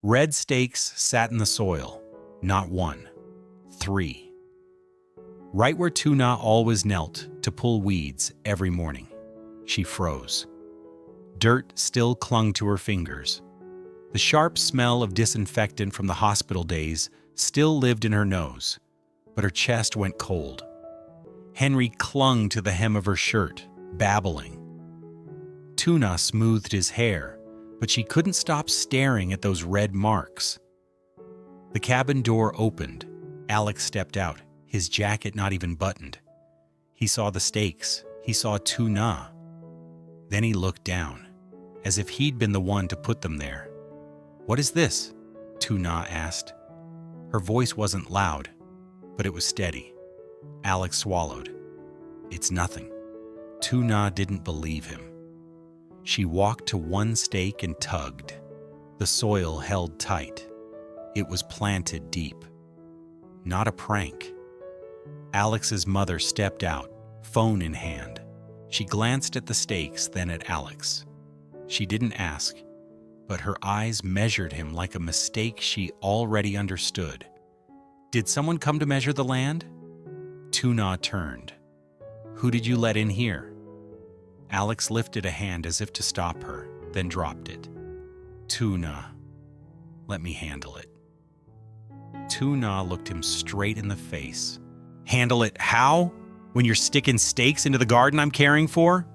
Red stakes sat in the soil, not one, 3. Right where TUNA always knelt to pull weeds every morning. She froze. Dirt still clung to her fingers. The sharp smell of disinfectant from the hospital days still lived in her nose, but her chest went cold. Henry clung to the hem of her shirt, babbling. TUNA smoothed his hair, but she couldn't stop staring at those red marks. The cabin door opened. Alex stepped out, his jacket not even buttoned. He saw the stakes. He saw TUNA. Then he looked down, as if he'd been the one to put them there. "What is this?" TUNA asked. Her voice wasn't loud, but it was steady. Alex swallowed. "It's nothing." TUNA didn't believe him. She walked to one stake and tugged. The soil held tight. It was planted deep. Not a prank. Alex's mother stepped out, phone in hand. She glanced at the stakes, then at Alex. She didn't ask, but her eyes measured him like a mistake she already understood. "Did someone come to measure the land?" TUNA turned. "Who did you let in here?" Alex lifted a hand as if to stop her, then dropped it. "TUNA, let me handle it." TUNA looked him straight in the face. "Handle it how? When you're sticking stakes into the garden I'm caring for?"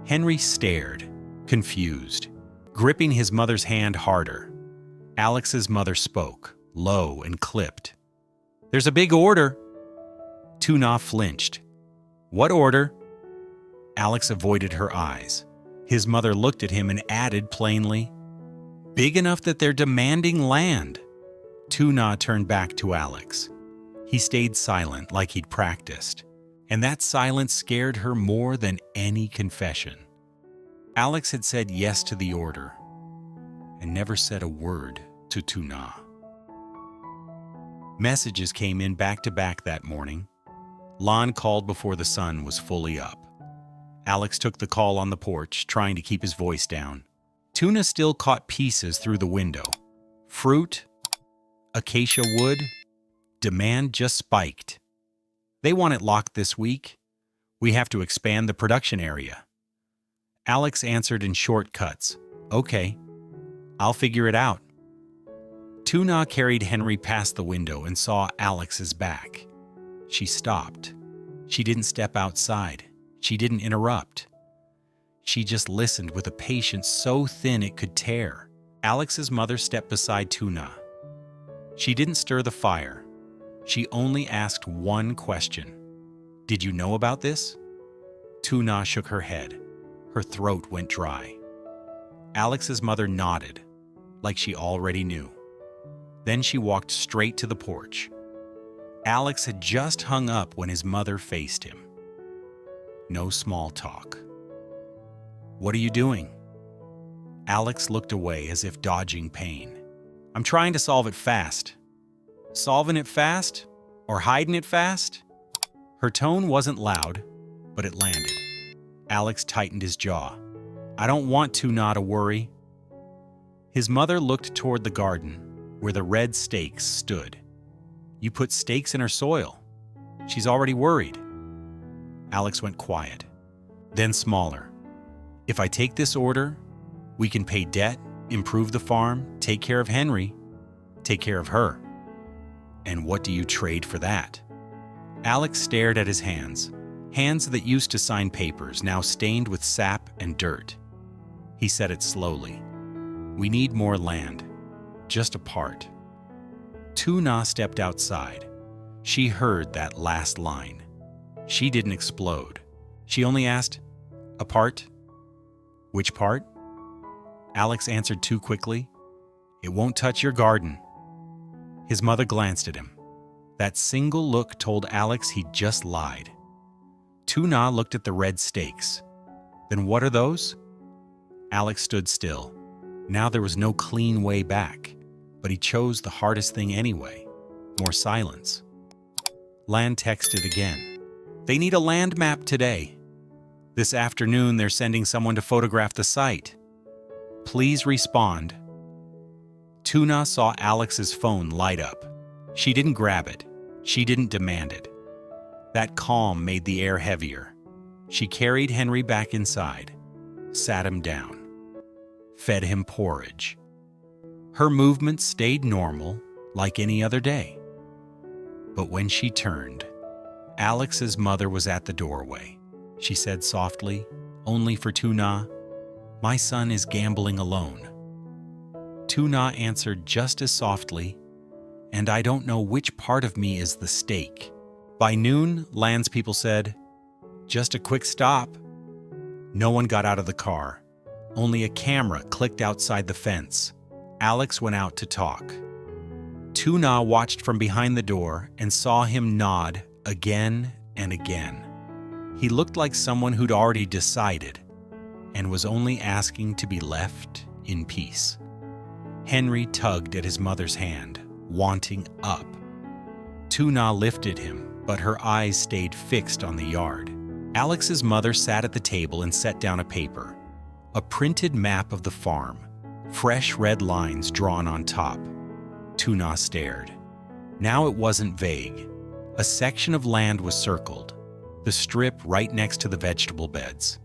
Henry stared, confused, gripping his mother's hand harder. Alex's mother spoke, low and clipped. "There's a big order." TUNA flinched. "What order?" Alex avoided her eyes. His mother looked at him and added plainly, "Big enough that they're demanding land." TUNA turned back to Alex. He stayed silent like he'd practiced, and that silence scared her more than any confession. Alex had said yes to the order and never said a word to TUNA. Messages came in back-to-back that morning. Lon called before the sun was fully up. Alex took the call on the porch, trying to keep his voice down. TUNA still caught pieces through the window. Fruit, acacia wood, demand just spiked. "They want it locked this week. We have to expand the production area." Alex answered in short cuts. "Okay, I'll figure it out." TUNA carried Henry past the window and saw Alex's back. She stopped. She didn't step outside. She didn't interrupt. She just listened with a patience so thin it could tear. Alex's mother stepped beside TUNA. She didn't stir the fire. She only asked one question. "Did you know about this?" TUNA shook her head. Her throat went dry. Alex's mother nodded, like she already knew. Then she walked straight to the porch. Alex had just hung up when his mother faced him. No small talk. "What are you doing?" Alex looked away as if dodging pain. "I'm trying to solve it fast." "Solving it fast? Or hiding it fast?" Her tone wasn't loud, but it landed. Alex tightened his jaw. "I don't want TUNA to worry." His mother looked toward the garden, where the red stakes stood. "You put stakes in her soil. She's already worried." Alex went quiet, then smaller. "If I take this order, we can pay debt, improve the farm, take care of Henry, take care of her." "And what do you trade for that?" Alex stared at his hands that used to sign papers, now stained with sap and dirt. He said it slowly. "We need more land, just a part." TUNA stepped outside. She heard that last line. She didn't explode. She only asked, "A part? Which part?" Alex answered too quickly, "It won't touch your garden." His mother glanced at him. That single look told Alex he'd just lied. TUNA looked at the red stakes. "Then what are those?" Alex stood still. Now there was no clean way back, but he chose the hardest thing anyway, more silence. Lan texted again. "They need a land map today. This afternoon they're sending someone to photograph the site. Please respond." Tuna saw Alex's phone light up. She didn't grab it. She didn't demand it. That calm made the air heavier. She carried Henry back inside, sat him down, fed him porridge. Her movements stayed normal, like any other day. But when she turned, Alex's mother was at the doorway. She said softly, only for Tuna, "My son is gambling alone." Tuna answered just as softly, "And I don't know which part of me is the stake." By noon, Land's people said, "Just a quick stop." No one got out of the car. Only a camera clicked outside the fence. Alex went out to talk. Tuna watched from behind the door and saw him nod again and again. He looked like someone who'd already decided and was only asking to be left in peace. Henry tugged at his mother's hand, wanting up. Tuna lifted him, but her eyes stayed fixed on the yard. Alex's mother sat at the table and set down a paper, a printed map of the farm, fresh red lines drawn on top. Tuna stared. Now it wasn't vague. A section of land was circled, the strip right next to the vegetable beds.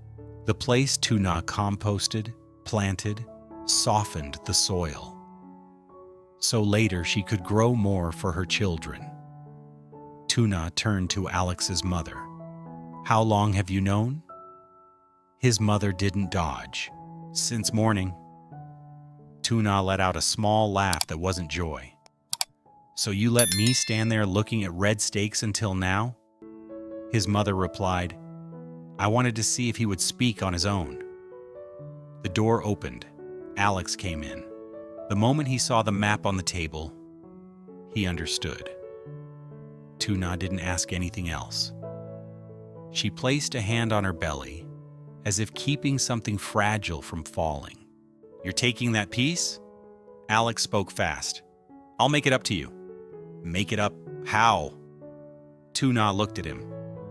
The place Tuna composted, planted, softened the soil. So later she could grow more for her children. Tuna turned to Alex's mother. "How long have you known?" His mother didn't dodge. "Since morning." Tuna let out a small laugh that wasn't joy. "So you let me stand there looking at red stakes until now?" His mother replied, "I wanted to see if he would speak on his own." The door opened. Alex came in. The moment he saw the map on the table, he understood. Tuna didn't ask anything else. She placed a hand on her belly, as if keeping something fragile from falling. "You're taking that piece?" Alex spoke fast. "I'll make it up to you." "Make it up how?" Tuna looked at him.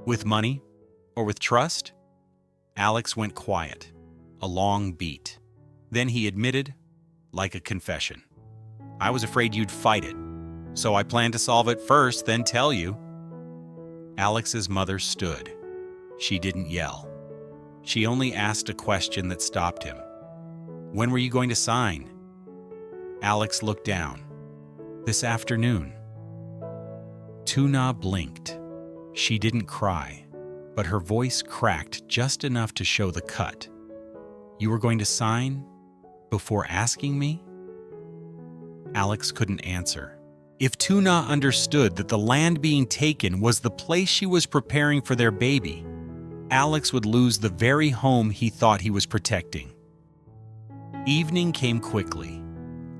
"With money? Or with trust?" Alex went quiet, a long beat. Then he admitted, like a confession, "I was afraid you'd fight it, so I planned to solve it first, then tell you." Alex's mother stood. She didn't yell. She only asked a question that stopped him. "When were you going to sign?" Alex looked down. "This afternoon." Tuna blinked. She didn't cry, but her voice cracked just enough to show the cut. "You were going to sign before asking me?" Alex couldn't answer. If Tuna understood that the land being taken was the place she was preparing for their baby, Alex would lose the very home he thought he was protecting. Evening came quickly.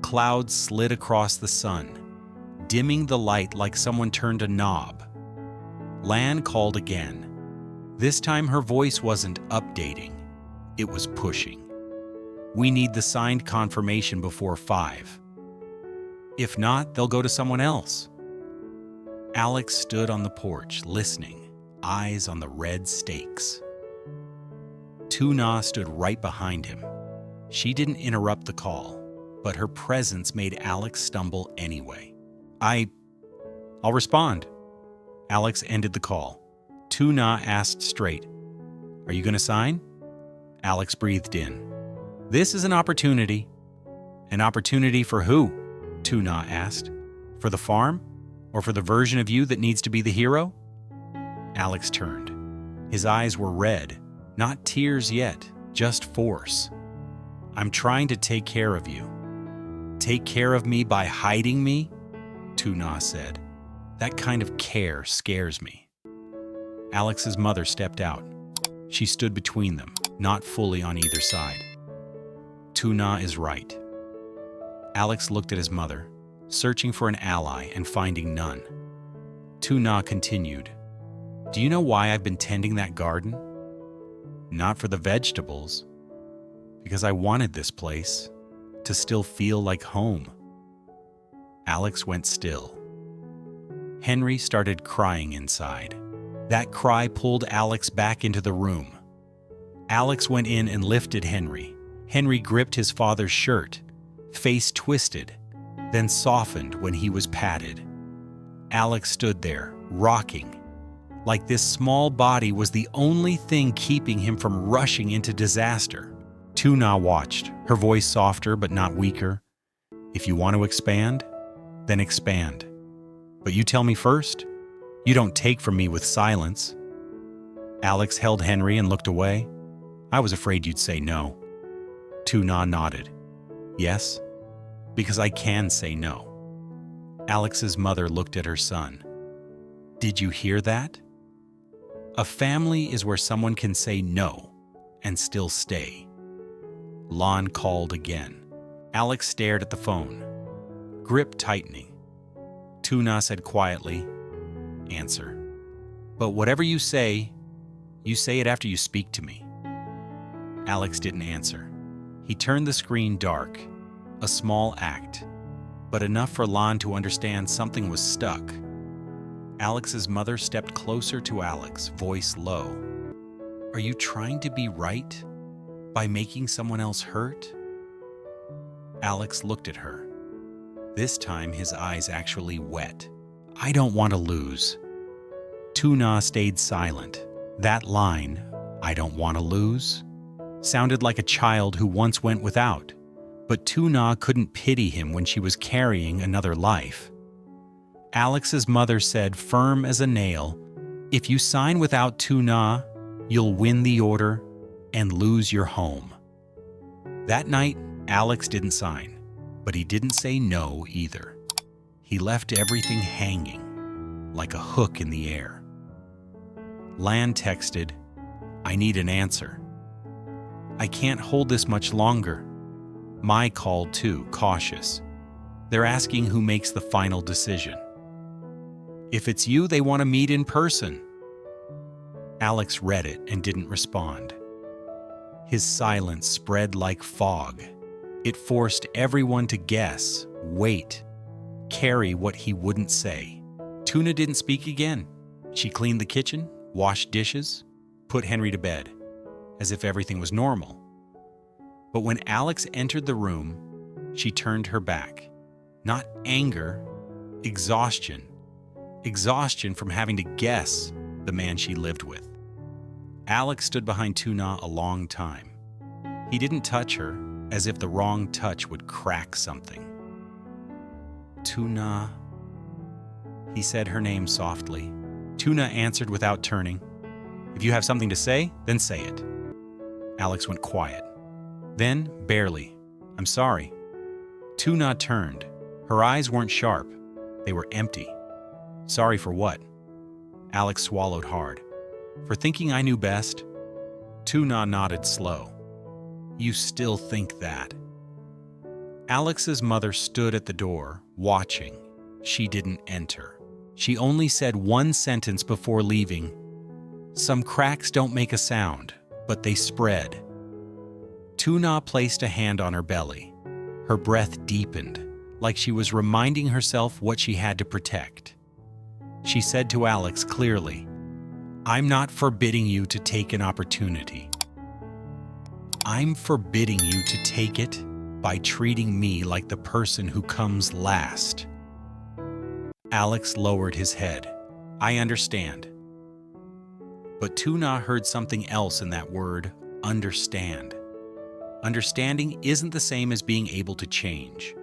Clouds slid across the sun, dimming the light like someone turned a knob. Lan called again. This time her voice wasn't updating, it was pushing. "We need the signed confirmation before 5. If not, they'll go to someone else." Alex stood on the porch, listening, eyes on the red stakes. Tuna stood right behind him. She didn't interrupt the call, but her presence made Alex stumble anyway. I'll respond." Alex ended the call. Tuna asked straight, "Are you going to sign?" Alex breathed in. "This is an opportunity." "An opportunity for who?" Tuna asked. "For the farm? Or for the version of you that needs to be the hero?" Alex turned. His eyes were red, not tears yet, just force. "I'm trying to take care of you." "Take care of me by hiding me?" Tuna said. "That kind of care scares me." Alex's mother stepped out. She stood between them, not fully on either side. "Tuna is right." Alex looked at his mother, searching for an ally and finding none. Tuna continued, "Do you know why I've been tending that garden? Not for the vegetables, because I wanted this place to still feel like home." Alex went still. Henry started crying inside. That cry pulled Alex back into the room. Alex went in and lifted Henry. Henry gripped his father's shirt, face twisted, then softened when he was patted. Alex stood there, rocking, like this small body was the only thing keeping him from rushing into disaster. TUNA watched, her voice softer but not weaker. If you want to expand, then expand. But you tell me first. You don't take from me with silence. Alex held Henry and looked away. I was afraid you'd say no. TUNA nodded. Yes, because I can say no. Alex's mother looked at her son. Did you hear that? A family is where someone can say no and still stay. Lon called again. Alex stared at the phone, grip tightening. TUNA said quietly, answer. But whatever you say it after you speak to me. Alex didn't answer. He turned the screen dark, a small act, but enough for Lon to understand something was stuck. Alex's mother stepped closer to Alex, voice low. Are you trying to be right by making someone else hurt? Alex looked at her. This time his eyes actually wet. I don't want to lose. TUNA stayed silent. That line, I don't want to lose, sounded like a child who once went without. But TUNA couldn't pity him when she was carrying another life. Alex's mother said, firm as a nail, if you sign without TUNA, you'll win the order and lose your home. That night, Alex didn't sign, but he didn't say no either. He left everything hanging, like a hook in the air. Lan texted, I need an answer. I can't hold this much longer. Mai called too, cautious. They're asking who makes the final decision. If it's you, they want to meet in person. Alex read it and didn't respond. His silence spread like fog. It forced everyone to guess, wait, carry what he wouldn't say. TUNA didn't speak again. She cleaned the kitchen, washed dishes, put Henry to bed, as if everything was normal. But when Alex entered the room, she turned her back. Not anger, exhaustion. Exhaustion from having to guess the man she lived with. Alex stood behind TUNA a long time. He didn't touch her, as if the wrong touch would crack something. TUNA, he said her name softly. TUNA answered without turning. If you have something to say, then say it. Alex went quiet. Then, barely, I'm sorry. TUNA turned. Her eyes weren't sharp. They were empty. Sorry for what? Alex swallowed hard. For thinking I knew best? TUNA nodded slow. You still think that? Alex's mother stood at the door, watching. She didn't enter. She only said one sentence before leaving. Some cracks don't make a sound, but they spread. TUNA placed a hand on her belly. Her breath deepened, like she was reminding herself what she had to protect. She said to Alex clearly, I'm not forbidding you to take an opportunity. I'm forbidding you to take it by treating me like the person who comes last. Alex lowered his head. I understand. But TUNA heard something else in that word, understand. Understanding isn't the same as being able to change.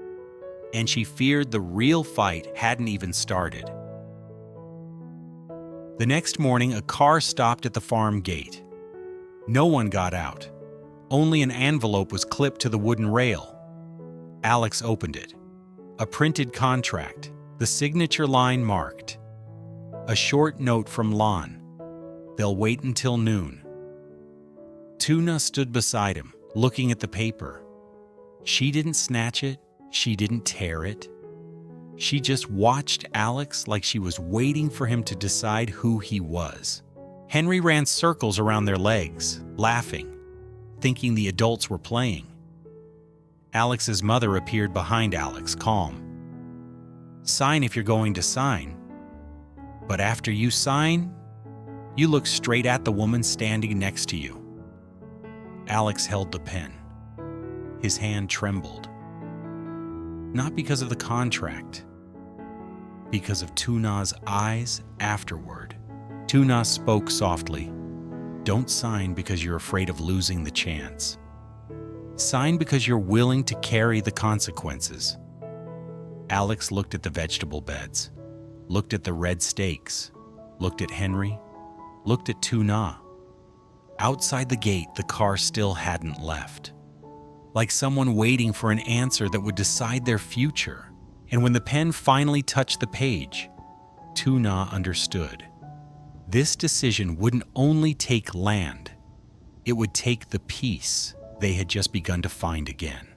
And she feared the real fight hadn't even started. The next morning, a car stopped at the farm gate. No one got out. Only an envelope was clipped to the wooden rail. Alex opened it. A printed contract, the signature line marked. A short note from Lon. They'll wait until noon. TUNA stood beside him, looking at the paper. She didn't snatch it. She didn't tear it. She just watched Alex like she was waiting for him to decide who he was. Henry ran circles around their legs, laughing, thinking the adults were playing. Alex's mother appeared behind Alex, calm. Sign if you're going to sign. But after you sign, you look straight at the woman standing next to you. Alex held the pen. His hand trembled. Not because of the contract, because of TUNA's eyes afterward. TUNA spoke softly. Don't sign because you're afraid of losing the chance. Sign because you're willing to carry the consequences. Alex looked at the vegetable beds, looked at the red steaks, looked at Henry, looked at TUNA. Outside the gate, the car still hadn't left. Like someone waiting for an answer that would decide their future. And when the pen finally touched the page, TUNA understood. This decision wouldn't only take land, it would take the peace they had just begun to find again.